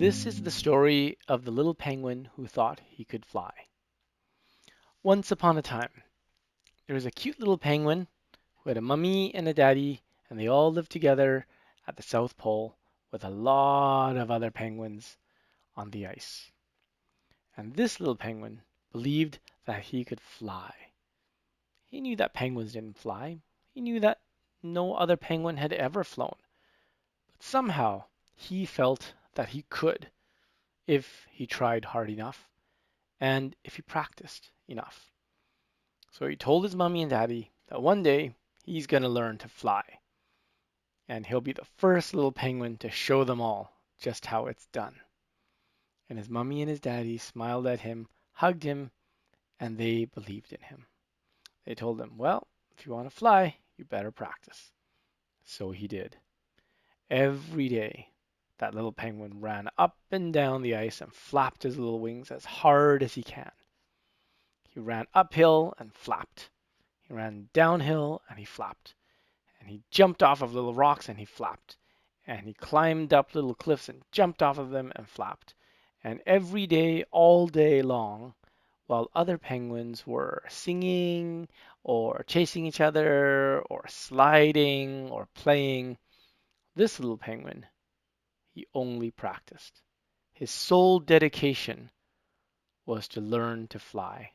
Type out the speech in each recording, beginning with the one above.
This is the story of the little penguin who thought he could fly. Once upon a time, there was a cute little penguin who had a mummy and a daddy, and they all lived together at the South Pole with a lot of other penguins on the ice. And this little penguin believed that he could fly. He knew that penguins didn't fly. He knew that no other penguin had ever flown. But somehow he felt that he could if he tried hard enough and if he practiced enough. So he told his mommy and daddy that one day he's going to learn to fly, and he'll be the first little penguin to show them all just how it's done. And his mommy and his daddy smiled at him, hugged him, and they believed in him. They told him, well, if you want to fly, you better practice. So he did. Every day, that little penguin ran up and down the ice and flapped his little wings as hard as he can. He ran uphill and flapped. He ran downhill and he flapped. And he jumped off of little rocks and he flapped. And he climbed up little cliffs and jumped off of them and flapped. And every day, all day long, while other penguins were singing or chasing each other or sliding or playing, this little penguin, he only practiced. His sole dedication was to learn to fly.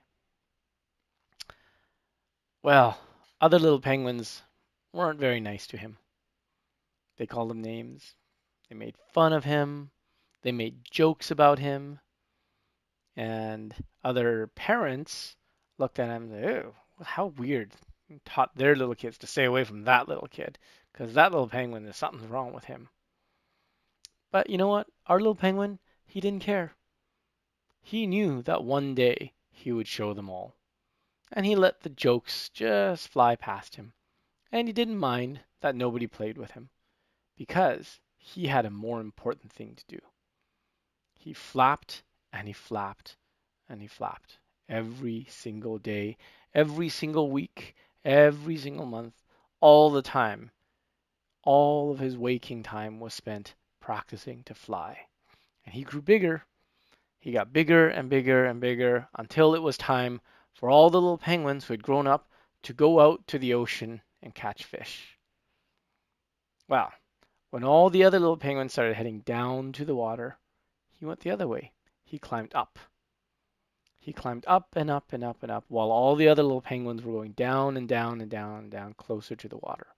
Well, other little penguins weren't very nice to him. They called him names. They made fun of him. They made jokes about him. And other parents looked at him and said, "Ew, how weird." And taught their little kids to stay away from that little kid because that little penguin, there's something wrong with him. But you know what? Our little penguin, he didn't care. He knew that one day he would show them all. And he let the jokes just fly past him. And he didn't mind that nobody played with him because he had a more important thing to do. He flapped and he flapped and he flapped every single day, every single week, every single month, all the time. All of his waking time was spent practicing to fly. And he grew bigger. He got bigger and bigger and bigger until it was time for all the little penguins who had grown up to go out to the ocean and catch fish. Well, when all the other little penguins started heading down to the water, he went the other way. He climbed up. He climbed up and up and up and up while all the other little penguins were going down and down and down and down closer to the water.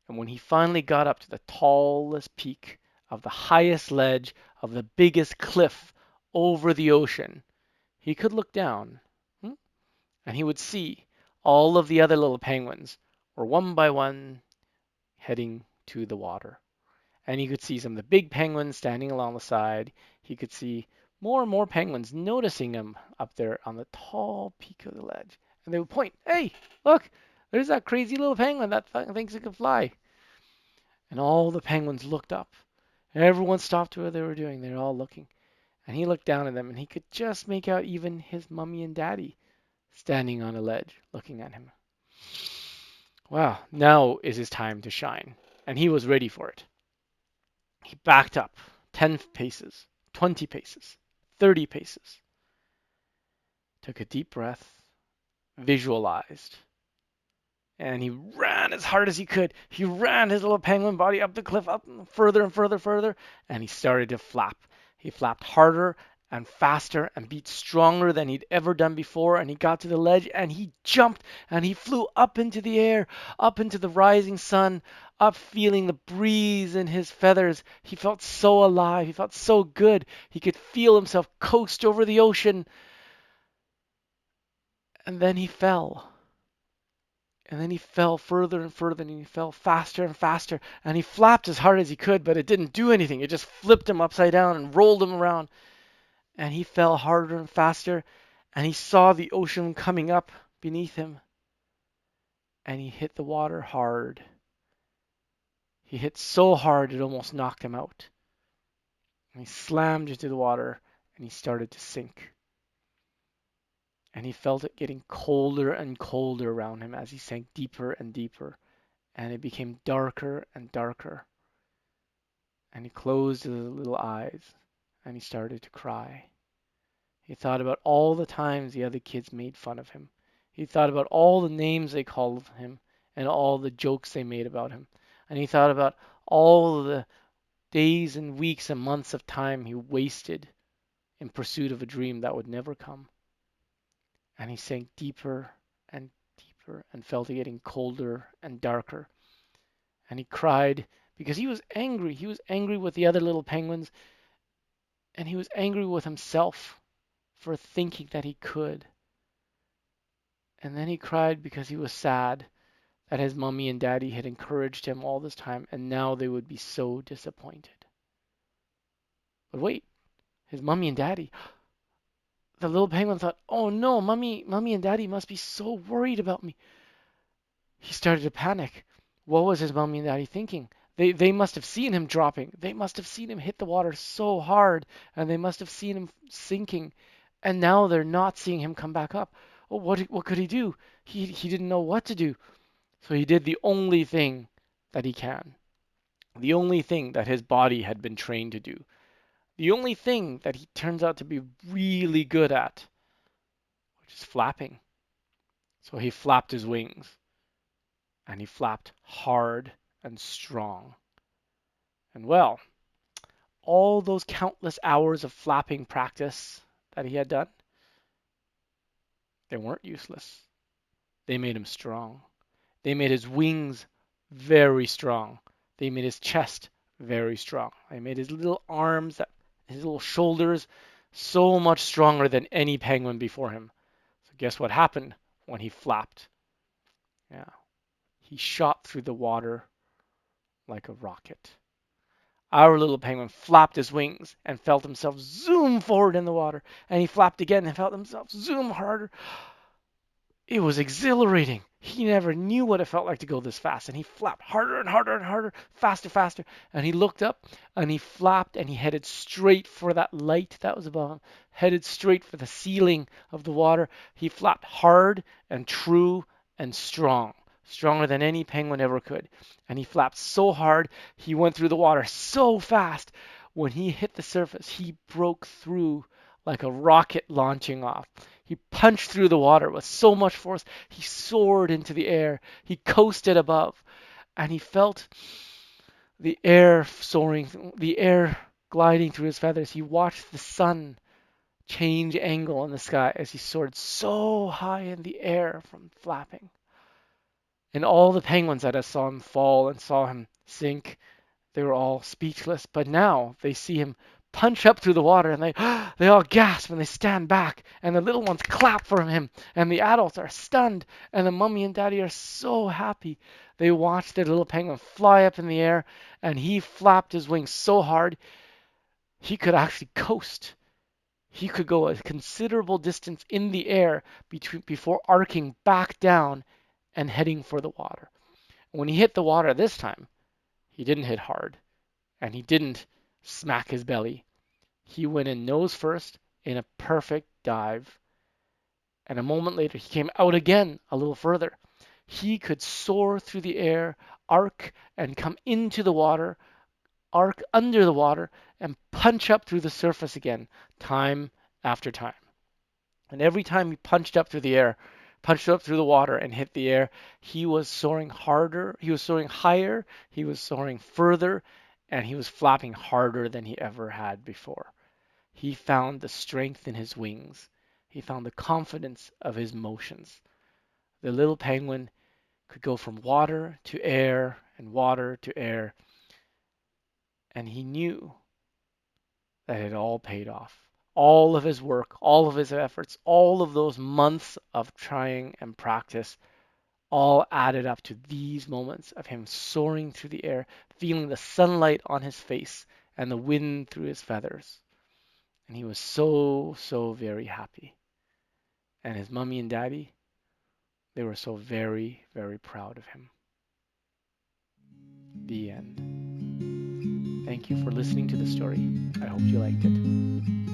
And when he finally got up to the tallest peak of the highest ledge of the biggest cliff over the ocean, he could look down, and he would see all of the other little penguins were one by one heading to the water. And he could see some of the big penguins standing along the side. He could see more and more penguins noticing him up there on the tall peak of the ledge. And they would point, hey, look, there's that crazy little penguin that thinks it can fly. And all the penguins looked up. Everyone stopped what they were doing. They were all looking. And he looked down at them and he could just make out even his mummy and daddy standing on a ledge looking at him. Wow, now is his time to shine. And he was ready for it. He backed up 10 paces, 20 paces, 30 paces, took a deep breath, visualized, and he ran as hard as he could. He ran his little penguin body up the cliff, up further and further, further, and he started to flap. He flapped harder and faster and beat stronger than he'd ever done before. And he got to the ledge and he jumped and he flew up into the air, up into the rising sun, up feeling the breeze in his feathers. He felt so alive. He felt so good. He could feel himself coast over the ocean. And then he fell. And then he fell further and further, and he fell faster and faster. And he flapped as hard as he could, but it didn't do anything. It just flipped him upside down and rolled him around. And he fell harder and faster, and he saw the ocean coming up beneath him. And he hit the water hard. He hit so hard it almost knocked him out. And he slammed into the water, and he started to sink. And he felt it getting colder and colder around him as he sank deeper and deeper. And it became darker and darker. And he closed his little eyes. and he started to cry. He thought about all the times the other kids made fun of him. He thought about all the names they called him and all the jokes they made about him. And he thought about all the days and weeks and months of time he wasted in pursuit of a dream that would never come. And he sank deeper and deeper and felt it getting colder and darker. And he cried because he was angry. He was angry with the other little penguins, and he was angry with himself for thinking that he could. And then he cried because he was sad that his mummy and daddy had encouraged him all this time, and now they would be so disappointed. But wait, his mummy and daddy. The little penguin thought, "Oh no, mummy and daddy must be so worried about me." He started to panic. What was his mummy and daddy thinking? They must have seen him dropping. They must have seen him hit the water so hard, and they must have seen him sinking. And now they're not seeing him come back up. Oh, what could he do? He didn't know what to do. So he did the only thing that he can. The only thing that his body had been trained to do. The only thing that he turns out to be really good at, which is flapping. So he flapped his wings, and he flapped hard and strong. And well, all those countless hours of flapping practice that he had done, they weren't useless. They made him strong. They made his wings very strong. They made his chest very strong. They made his little arms, his little shoulders so much stronger than any penguin before him. So guess what happened when he flapped? Yeah, he shot through the water like a rocket. Our little penguin flapped his wings and felt himself zoom forward in the water. And he flapped again and felt himself zoom harder. It was exhilarating. He never knew what it felt like to go this fast. And he flapped harder and harder and harder, faster, faster. And he looked up and he flapped and he headed straight for that light that was above him, headed straight for the ceiling of the water. He flapped hard and true and strong, stronger than any penguin ever could. And he flapped so hard, he went through the water so fast. When he hit the surface, he broke through like a rocket launching off. He punched through the water with so much force, he soared into the air. He coasted above, and he felt the air soaring, the air gliding through his feathers. He watched the sun change angle in the sky as he soared so high in the air from flapping. And all the penguins that saw him fall and saw him sink, they were all speechless. But now they see him punch up through the water and they all gasp and they stand back and the little ones clap for him and the adults are stunned and the mummy and daddy are so happy. They watch their little penguin fly up in the air and he flapped his wings so hard he could actually coast. He could go a considerable distance in the air before arcing back down and heading for the water. When he hit the water this time, he didn't hit hard and he didn't smack his belly. He went in nose first in a perfect dive. And a moment later, he came out again a little further. He could soar through the air, arc and come into the water, arc under the water, and punch up through the surface again, time after time. And every time he punched up through the air, punched up through the water and hit the air, he was soaring harder, he was soaring higher, he was soaring further, and he was flapping harder than he ever had before. He found the strength in his wings. He found the confidence of his motions. The little penguin could go from water to air and water to air, and he knew that it all paid off. All of his work, all of his efforts, all of those months of trying and practice all added up to these moments of him soaring through the air, feeling the sunlight on his face and the wind through his feathers. And he was so, so very happy. And his mummy and daddy, they were so very, very proud of him. The end. Thank you for listening to the story. I hope you liked it.